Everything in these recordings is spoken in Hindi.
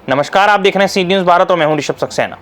नमस्कार, आप देख रहे हैं सी न्यूज़ भारत और मैं हूं ऋषभ सक्सेना।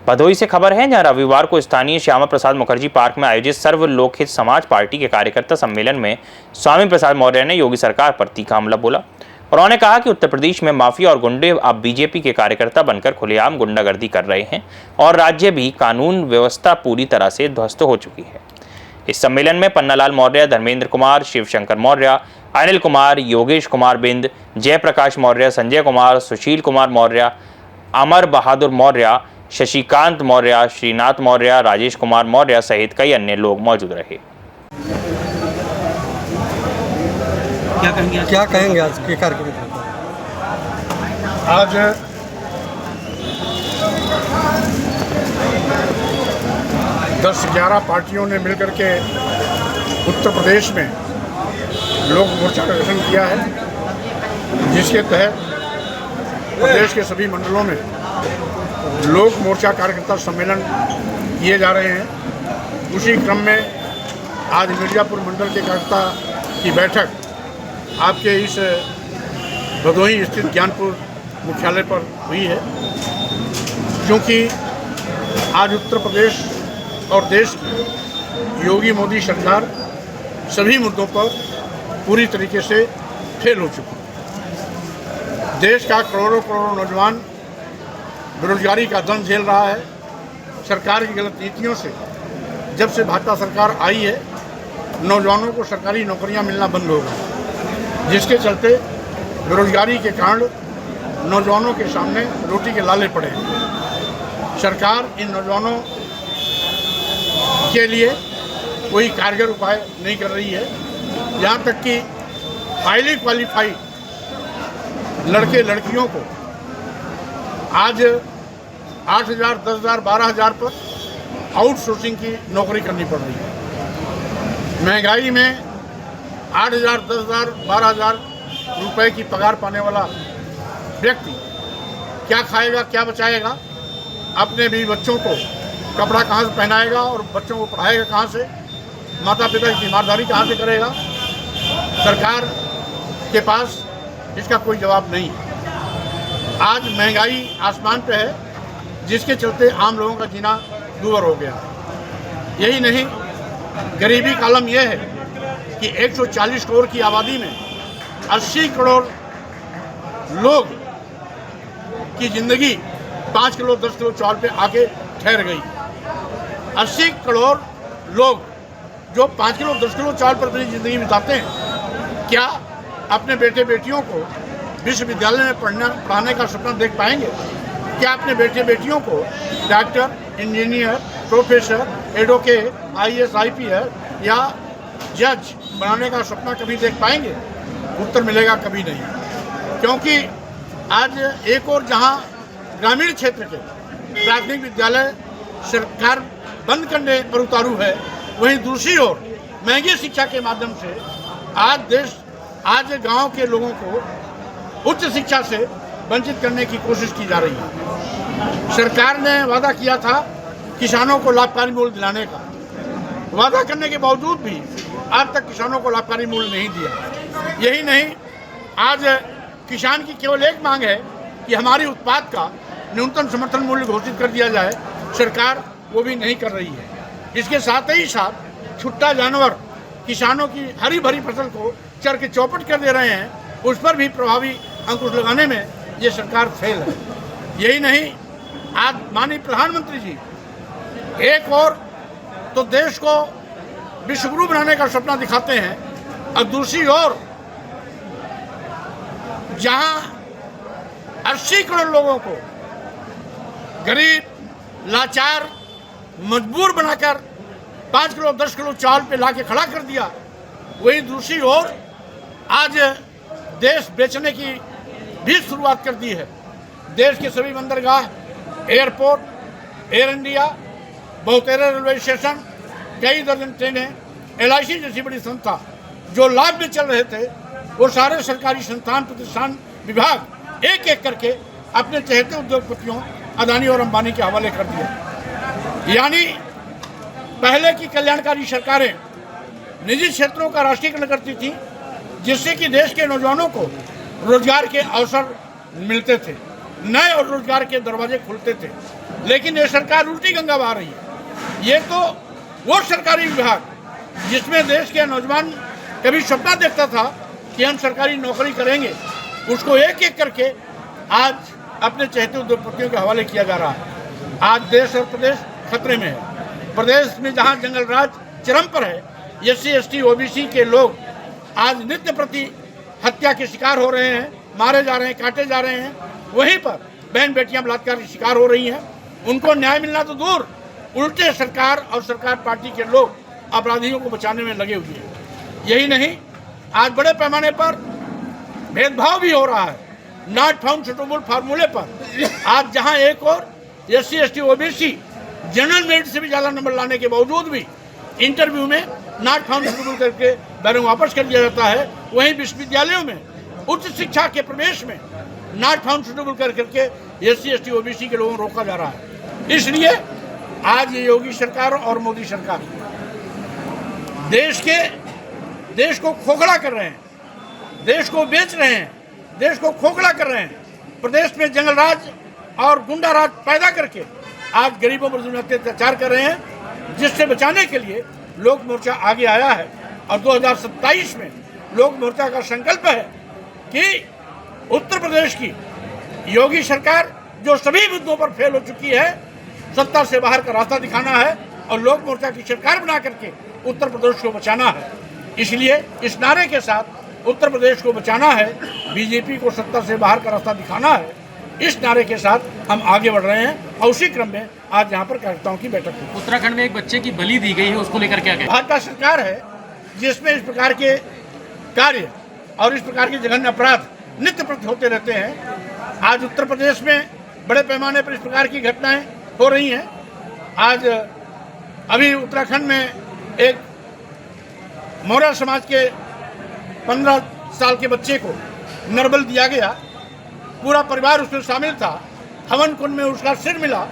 भदोही से खबर है, जहां रविवार को स्थानीय श्यामा प्रसाद मुखर्जी पार्क में आयोजित सर्व लोकहित समाज पार्टी के कार्यकर्ता सम्मेलन में स्वामी प्रसाद मौर्य ने योगी सरकार पर तीखा हमला बोला। उन्होंने कहा कि उत्तर प्रदेश में माफिया और गुंडे अब बीजेपी के कार्यकर्ता बनकर खुलेआम गुंडागर्दी कर रहे हैं और राज्य भी कानून व्यवस्था पूरी तरह से ध्वस्त हो चुकी है। इस सम्मेलन में पन्नालाल मौर्य, धर्मेंद्र कुमार, शिवशंकर मौर्य, अनिल कुमार, योगेश कुमार बिंद, जयप्रकाश मौर्य, संजय कुमार, सुशील कुमार मौर्य, अमर बहादुर मौर्य, शशिकांत मौर्य, श्रीनाथ मौर्य, राजेश कुमार मौर्य सहित कई अन्य लोग मौजूद रहे। क्या कहेंगे आज के कार्यक्रम? आज दस 11 पार्टियों ने मिलकर के उत्तर प्रदेश में लोक मोर्चा का गठन किया है, जिसके तहत प्रदेश के सभी मंडलों में लोक मोर्चा कार्यकर्ता सम्मेलन किए जा रहे हैं। उसी क्रम में आज मिर्जापुर मंडल के कार्यकर्ता की बैठक आपके इस भदोही स्थित ज्ञानपुर मुख्यालय पर हुई है, क्योंकि आज उत्तर प्रदेश और देश की योगी मोदी सरकार सभी मुद्दों पर पूरी तरीके से फेल हो चुकी है। देश का करोड़ों नौजवान बेरोजगारी का दंड झेल रहा है। सरकार की गलत नीतियों से जब से भाजपा सरकार आई है, नौजवानों को सरकारी नौकरियां मिलना बंद हो गई, जिसके चलते बेरोजगारी के कारण नौजवानों के सामने रोटी के लाले पड़े हैं। सरकार इन नौजवानों के लिए कोई कारगर उपाय नहीं कर रही है। यहाँ तक कि हाईली क्वालिफाइड लड़के लड़कियों को आज 8,000, 10,000, 12,000 पर आउटसोर्सिंग की नौकरी करनी पड़ रही है। महंगाई में 8,000, 10,000, 12,000 रुपए की पगार पाने वाला व्यक्ति क्या खाएगा, क्या बचाएगा? अपने भी बच्चों को कपड़ा कहाँ से पहनाएगा और बच्चों को पढ़ाएगा कहाँ से? माता पिता की ईमानदारी कहाँ से करेगा? सरकार के पास इसका कोई जवाब नहीं है। आज महंगाई आसमान पे है, जिसके चलते आम लोगों का जीना दूभर हो गया। यही नहीं, गरीबी का आलम यह है कि 140 करोड़ की आबादी में 80 करोड़ लोग की जिंदगी 5 किलो 10 किलो चावल पे आके ठहर गई। 80 करोड़ लोग जो 5 किलो 10 किलो चावल पर अपनी ज़िंदगी बिताते हैं, क्या अपने बेटे बेटियों को विश्वविद्यालय में पढ़ाने का सपना देख पाएंगे? क्या अपने बेटे बेटियों को doctor, engineer, professor, advocate, IAS, IPS या जज बनाने का सपना कभी देख पाएंगे? उत्तर मिलेगा कभी नहीं। क्योंकि आज एक और जहां ग्रामीण क्षेत्र के प्राथमिक विद्यालय सरकार बंद करने पर उतारू है, वहीं दूसरी ओर महंगी शिक्षा के माध्यम से आज गांव के लोगों को उच्च शिक्षा से वंचित करने की कोशिश की जा रही है। सरकार ने वादा किया था किसानों को लाभकारी मूल्य दिलाने का, वादा करने के बावजूद भी आज तक किसानों को लाभकारी मूल्य नहीं दिया। यही नहीं, आज किसान की केवल एक मांग है कि हमारी उत्पाद का न्यूनतम समर्थन मूल्य घोषित कर दिया जाए। सरकार वो भी नहीं कर रही है। इसके साथ ही साथ छुट्टा जानवर किसानों की हरी भरी फसल को चर के चौपट कर दे रहे हैं, उस पर भी प्रभावी अंकुश लगाने में ये सरकार फेल है। यही नहीं, आज माननीय प्रधानमंत्री जी एक और तो देश को विश्वगुरु बनाने का सपना दिखाते हैं, और दूसरी ओर जहां 80 करोड़ लोगों को गरीब, लाचार, मजबूर बनाकर 5 किलो 10 किलो चावल पे लाके खड़ा कर दिया, वहीं दूसरी ओर आज देश बेचने की भी शुरुआत कर दी है। देश के सभी बंदरगाह, एयरपोर्ट, एयर इंडिया, बहुतेरे रेलवे स्टेशन, कई दर्जन ट्रेनें, LIC जैसी बड़ी संस्था जो लाभ में चल रहे थे, वो सारे सरकारी संस्थान, प्रतिष्ठान, विभाग एक एक करके अपने चहेते उद्योगपतियों अदानी और अंबानी के हवाले कर दिया। यानी पहले की कल्याणकारी सरकारें निजी क्षेत्रों का राष्ट्रीयकरण करती थी, जिससे कि देश के नौजवानों को रोजगार के अवसर मिलते थे। नए और रोजगार के दरवाजे खुलते थे। लेकिन ये सरकार उल्टी गंगा बहा रही है। ये तो वो सरकारी विभाग जिसमें देश के नौजवान कभी सपना देखता था कि हम सरकारी नौकरी करेंगे, उसको एक एक करके आज अपने चहेते उद्योगपतियों के हवाले किया जा रहा है। आज देश और प्रदेश खतरे में है। प्रदेश में जहां जंगल राज चरम पर है, SC ST OBC के लोग आज नित्य प्रति हत्या के शिकार हो रहे हैं, मारे जा रहे हैं, काटे जा रहे हैं। वहीं पर बहन बेटियां बलात्कार के शिकार हो रही हैं। उनको न्याय मिलना तो दूर, उल्टे सरकार और सरकार पार्टी के लोग अपराधियों को बचाने में लगे हुए हैं। यही नहीं, आज बड़े पैमाने पर भेदभाव भी हो रहा है नॉट फाउंड सुटेबल फार्मूले पर। आज जहां एक और SC ST OBC general merit से भी ज़्यादा नंबर लाने के बावजूद भी इंटरव्यू में नॉट फाउंड सुटेबल करके बैरंग वापस कर दिया जाता है, वहीं विश्वविद्यालयों में उच्च शिक्षा के प्रवेश में नॉट फाउंड सुटेबल करके SC ST OBC के लोगों को रोका जा रहा है। इसलिए आज ये योगी सरकार और मोदी सरकार देश को खोखला कर रहे हैं, देश को बेच रहे हैं, देश को खोखला कर रहे हैं। प्रदेश में जंगल राज और गुंडा राज पैदा करके आज गरीबों पर जुल्म अत्याचार कर रहे हैं, जिससे बचाने के लिए लोक मोर्चा आगे आया है। और 2027 में लोक मोर्चा का संकल्प है कि उत्तर प्रदेश की योगी सरकार जो सभी मुद्दों पर फेल हो चुकी है, सत्ता से बाहर का रास्ता दिखाना है और लोक मोर्चा की सरकार बना करके उत्तर प्रदेश को बचाना है। इसलिए इस नारे के साथ उत्तर प्रदेश को बचाना है, बीजेपी को सत्ता से बाहर का रास्ता दिखाना है, इस नारे के साथ हम आगे बढ़ रहे हैं। और उसी क्रम में आज यहाँ पर कार्यकर्ताओं की बैठक हुई। उत्तराखंड में एक बच्चे की बलि दी गई है, उसको लेकर क्या कहें? भाजपा सरकार है जिसमें इस प्रकार के कार्य और इस प्रकार के जघन्य अपराध नित्य प्रति होते रहते हैं। आज उत्तर प्रदेश में बड़े पैमाने पर इस प्रकार की घटनाएं हो रही हैं। आज अभी उत्तराखंड में एक मौर्य समाज के 15 साल के बच्चे को नरबल दिया गया, पूरा परिवार उसमें शामिल था। हवन कुंड में उसका सिर मिला,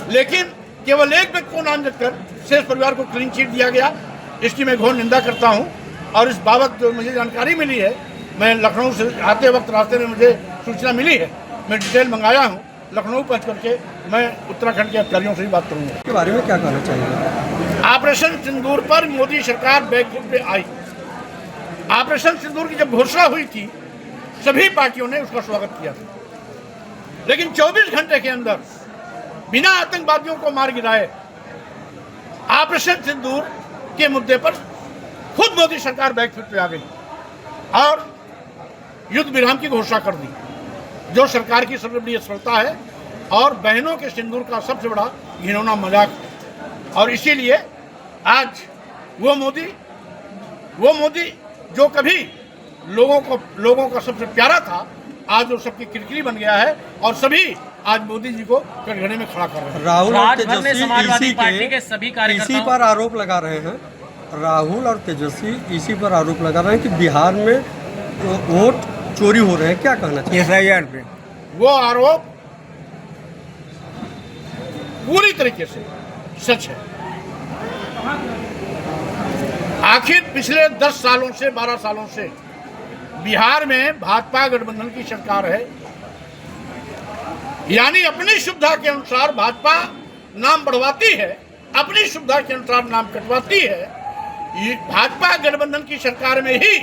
लेकिन केवल एक व्यक्ति को नामजद कर शेष परिवार को क्लीन चिट दिया गया। इसकी मैं घोर निंदा करता हूं। और इस बाबत जो मुझे जानकारी मिली है, मैं लखनऊ से आते वक्त रास्ते में मुझे सूचना मिली है, मैं डिटेल मंगाया हूं। लखनऊ पहुँच करके मैं उत्तराखंड के अधिकारियों से भी बात करूँगा। इसके बारे में क्या कहना चाहिए? ऑपरेशन सिंदूर पर मोदी सरकार बैकफुट पे आई। ऑपरेशन सिंदूर की जब घोषणा हुई थी, सभी पार्टियों ने उसका स्वागत किया था, लेकिन 24 घंटे के अंदर बिना आतंकवादियों को मार गिराए ऑपरेशन सिंदूर के मुद्दे पर खुद मोदी सरकार बैकफुट पे आ गई और युद्ध विराम की घोषणा कर दी, जो सरकार की सबसे बड़ी असफलता है और बहनों के सिंदूर का सबसे बड़ा घिनौना मजाक है। और इसीलिए आज वो मोदी जो कभी लोगों का सबसे प्यारा था, आज वो सबकी किरकिरी बन गया है और सभी आज मोदी जी को कटघरे में खड़ा कर रहे हैं। राहुल और राजभर में समाजवादी पार्टी के सभी इसी कार्यकर्ताओं पर आरोप लगा रहे हैं, राहुल और तेजस्वी इसी पर आरोप लगा रहे हैं कि बिहार में वोट चोरी हो रहे हैं। क्या कहना चाहिए? SIR पे वो आरोप पूरी तरीके से सच है। आखिर पिछले 10 सालों से 12 सालों से बिहार में भाजपा गठबंधन की सरकार है, यानी अपनी सुविधा के अनुसार भाजपा नाम बढ़वाती है, अपनी सुविधा के अनुसार नाम कटवाती है। ये भाजपा गठबंधन की सरकार में ही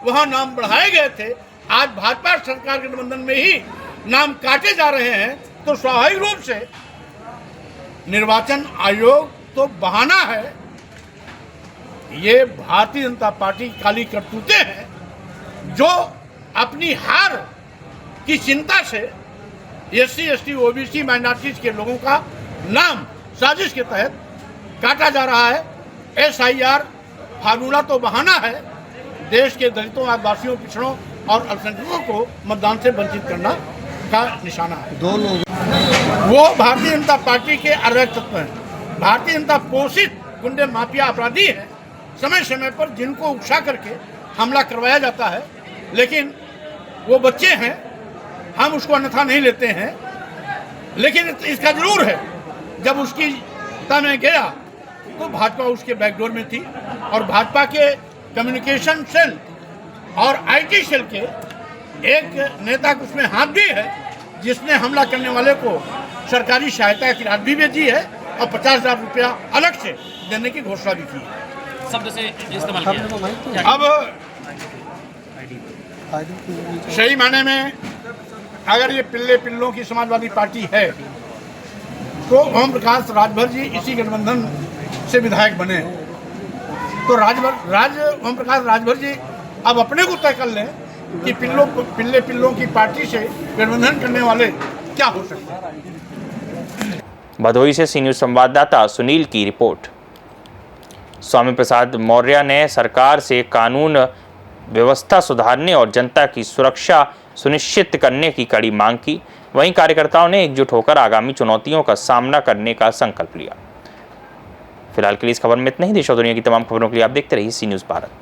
वहां नाम बढ़ाए गए थे, आज भाजपा सरकार गठबंधन में ही नाम काटे जा रहे हैं। तो स्वाभाविक रूप से निर्वाचन आयोग तो बहाना है, ये भारतीय जनता पार्टी की काली करतूतें हैं, जो अपनी हार की चिंता से SC ST OBC माइनॉरिटीज के लोगों का नाम साजिश के तहत काटा जा रहा है। SIR फार्मूला तो बहाना है, देश के दलितों, आदिवासियों, पिछड़ों और अल्पसंख्यकों को मतदान से वंचित करना का निशाना है। दो लोग वो भारतीय जनता पार्टी के अराजक तत्व हैं, भारतीय जनता पोषित गुंडे माफिया अपराधी हैं, समय समय पर जिनको उकसा करके हमला करवाया जाता है। लेकिन वो बच्चे हैं, हम उसको अन्यथा नहीं लेते हैं। लेकिन इसका जरूर है, जब उसकी सत्ता में गया तो भाजपा उसके बैकडोर में थी और भाजपा के कम्युनिकेशन सेल और IT सेल के एक नेता को उसमें हाथ भी है, जिसने हमला करने वाले को सरकारी सहायता की राशि भी भेजी है और 50,000 रुपया अलग से देने की घोषणा भी की है। शब्द से इस्तेमाल किया। अब सही मायने में अगर ये पिल्ले पिल्लों की समाजवादी पार्टी है तो ओम प्रकाश राजभर जी इसी गठबंधन से विधायक बने, तो ओम प्रकाश राजभर जी अब अपने को तय कर लें कि पिल्ले पिल्लों की पार्टी से गठबंधन करने वाले क्या हो सकते हैं। भदोही से सी न्यूज़ संवाददाता सुनील की रिपोर्ट। स्वामी प्रसाद मौर्य ने सरकार से कानून व्यवस्था सुधारने और जनता की सुरक्षा सुनिश्चित करने की कड़ी मांग की। वहीं कार्यकर्ताओं ने एकजुट होकर आगामी चुनौतियों का सामना करने का संकल्प लिया। फिलहाल के लिए इस खबर में इतना ही। देश और दुनिया की तमाम खबरों के लिए आप देखते रहिए सी न्यूज़ भारत।